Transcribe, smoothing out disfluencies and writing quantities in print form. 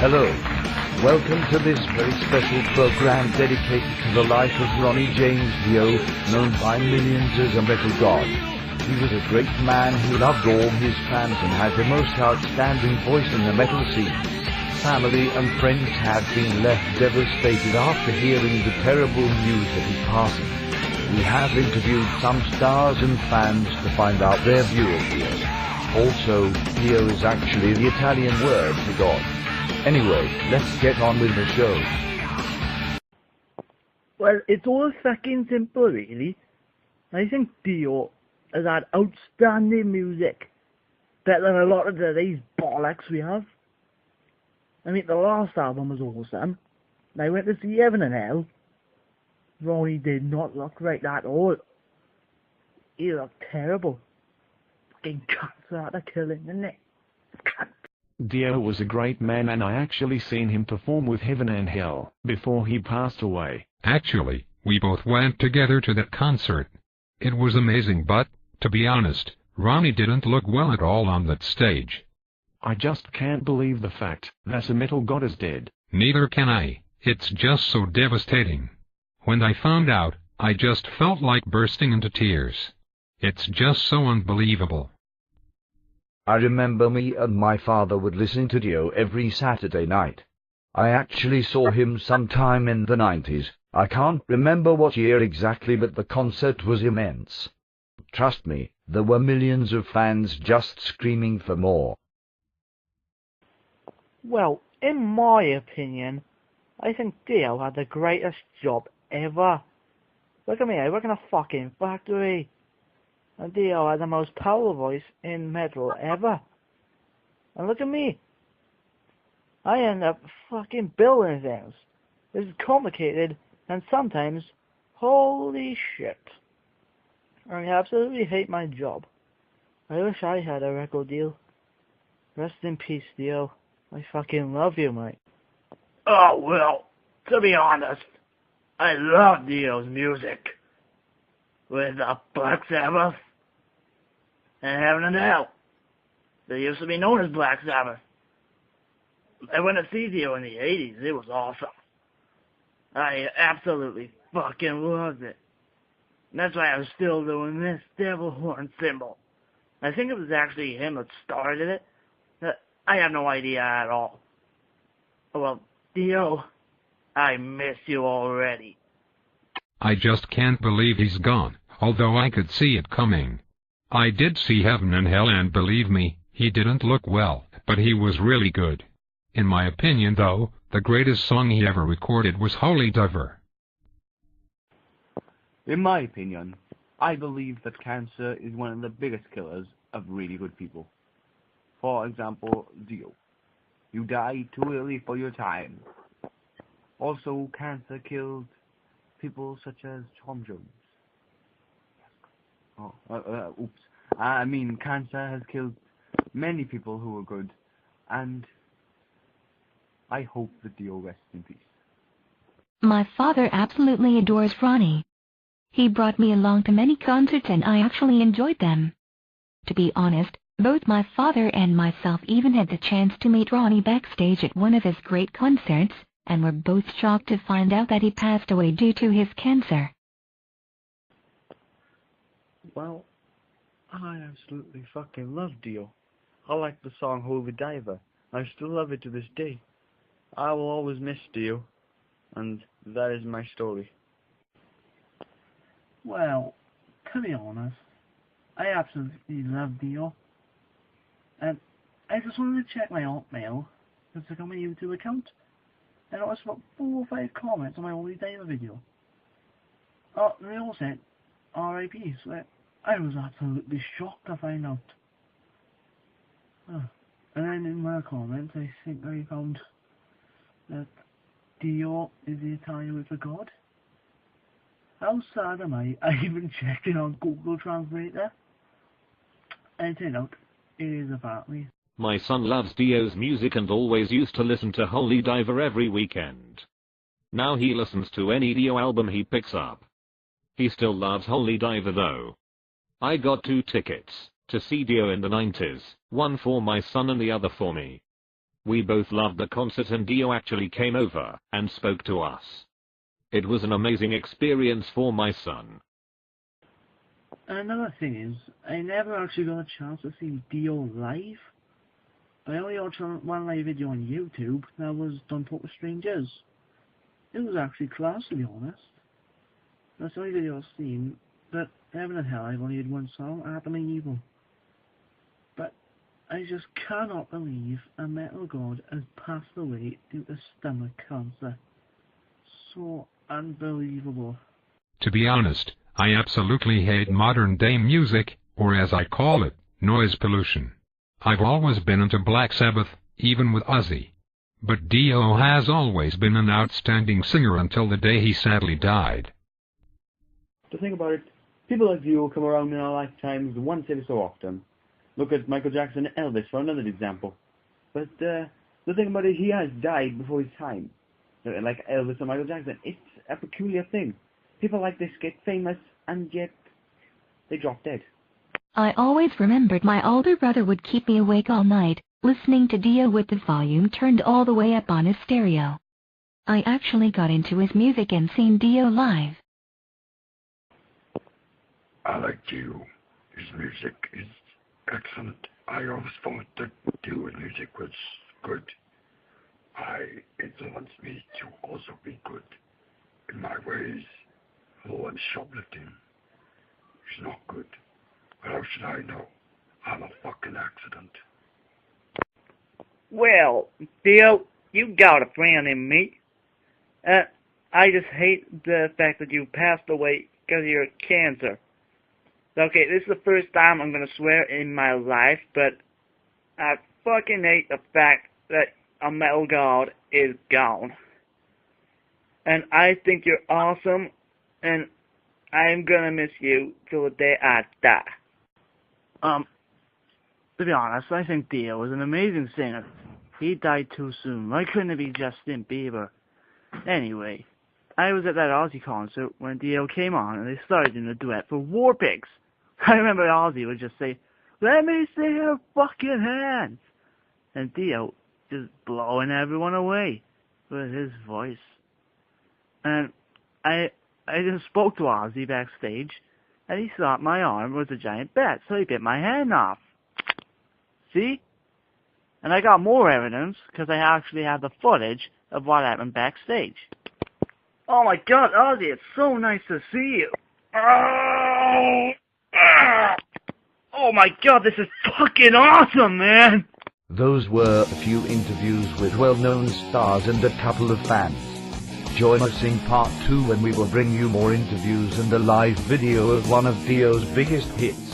Hello. Welcome to this very special program dedicated to the life of Ronnie James Dio, known by millions as a metal god. He was a great man who loved all his fans and had the most outstanding voice in the metal scene. Family and friends had been left devastated after hearing the terrible news of his passing. We have interviewed some stars and fans to find out their view of Dio. Also, Dio is actually the Italian word for God. Anyway, let's get on with the show. Well, it's all fucking simple, really. I think Dio has had outstanding music, better than a lot of today's bollocks we have. I mean, the last album was awesome. I went to see Heaven and Hell. Ronnie did not look right at all. He looked terrible. Fucking cancer had a killing, didn't it? Dio was a great man, and I actually seen him perform with Heaven and Hell before he passed away. Actually, we both went together to that concert. It was amazing, but, to be honest, Ronnie didn't look well at all on that stage. I just can't believe the fact that a metal god is dead. Neither can I. It's just so devastating. When I found out, I just felt like bursting into tears. It's just so unbelievable. I remember me and my father would listen to Dio every Saturday night. I actually saw him sometime in the 90s. I can't remember what year exactly, but the concert was immense. Trust me, there were millions of fans just screaming for more. Well, in my opinion, I think Dio had the greatest job ever. Look at me, I work in a fucking factory. And Dio had the most powerful voice in metal ever. And look at me. I end up fucking building things. It's complicated, and sometimes, holy shit. I absolutely hate my job. I wish I had a record deal. Rest in peace, Dio. I fucking love you, mate. Oh, well, to be honest, I love Dio's music. With Black Sabbath and Heaven and Hell. They used to be known as Black Sabbath. I went to see Dio in the 80s. It was awesome. I absolutely fucking loved it. And that's why I was still doing this devil horn symbol. I think it was actually him that started it. I have no idea at all. Well, Dio, I miss you already. I just can't believe he's gone, although I could see it coming. I did see Heaven and Hell, and believe me, he didn't look well, but he was really good. In my opinion, though, the greatest song he ever recorded was Holy Diver. In my opinion, I believe that cancer is one of the biggest killers of really good people. For example, Dio. You died too early for your time. Also, cancer killed people such as Tom Jones. Oops. I mean, cancer has killed many people who were good, and I hope that Dio rests in peace. My father absolutely adores Ronnie. He brought me along to many concerts, and I actually enjoyed them. To be honest, both my father and myself even had the chance to meet Ronnie backstage at one of his great concerts, and were both shocked to find out that he passed away due to his cancer. Well, I absolutely fucking love Dio. I like the song Holy Diver. I still love it to this day. I will always miss Dio, and that is my story. Well, to be honest, I absolutely love Dio. And I just wanted to check my Hotmail, because I got my YouTube account. And I watched about 4 or 5 comments on my Holy Diver video. Oh, they all said R.I.P, so I was absolutely shocked to find out. And then in my comments, I think I found that Dio is the Italian word for God. How sad am I? I even checked it on Google Translator. And it turned out it is apparently. My son loves Dio's music and always used to listen to Holy Diver every weekend. Now he listens to any Dio album he picks up. He still loves Holy Diver though. I got 2 tickets to see Dio in the 90s, one for my son and the other for me. We both loved the concert and Dio actually came over and spoke to us. It was an amazing experience for my son. Another thing is, I never actually got a chance to see Dio live. I only watched one live video on YouTube that was Don't Talk to Strangers. It was actually class, to be honest. That's the only video I've seen, but Heaven and Hell I've only heard one song, Adam and Evil. But I just cannot believe a metal god has passed away due to stomach cancer. So unbelievable. To be honest, I absolutely hate modern day music, or as I call it, noise pollution. I've always been into Black Sabbath, even with Ozzy. But Dio has always been an outstanding singer until the day he sadly died. To think about it, people like Dio come around in our lifetimes once every so often. Look at Michael Jackson and Elvis for another example. But the thing about it, he has died before his time. Like Elvis and Michael Jackson, it's a peculiar thing. People like this get famous and yet they drop dead. I always remembered my older brother would keep me awake all night, listening to Dio with the volume turned all the way up on his stereo. I actually got into his music and seen Dio live. I like Dio. His music is excellent. I always thought that Dio's music was good. It influenced me to also be good in my ways. Although I'm shoplifting, it's not good. But how should I know? I'm a fucking accident. Well, Dio, you got a friend in me. I just hate the fact that you passed away because of your cancer. Okay, this is the first time I'm gonna swear in my life, but I fucking hate the fact that a metal god is gone. And I think you're awesome, and I'm gonna miss you till the day I die. To be honest, I think Dio was an amazing singer. He died too soon. Why couldn't it be Justin Bieber? Anyway, I was at that Ozzy concert when Dio came on and they started doing a duet for War Pigs. I remember Ozzy would just say, "Let me see your fucking hands," and Dio just blowing everyone away with his voice. And I just spoke to Ozzy backstage, and he thought my arm was a giant bat, so he bit my hand off. See? And I got more evidence, because I actually have the footage of what happened backstage. Oh my god, Ozzy, it's so nice to see you. Oh my god, this is fucking awesome, man! Those were a few interviews with well-known stars and a couple of fans. Join us in part 2 when we will bring you more interviews and a live video of one of Dio's biggest hits.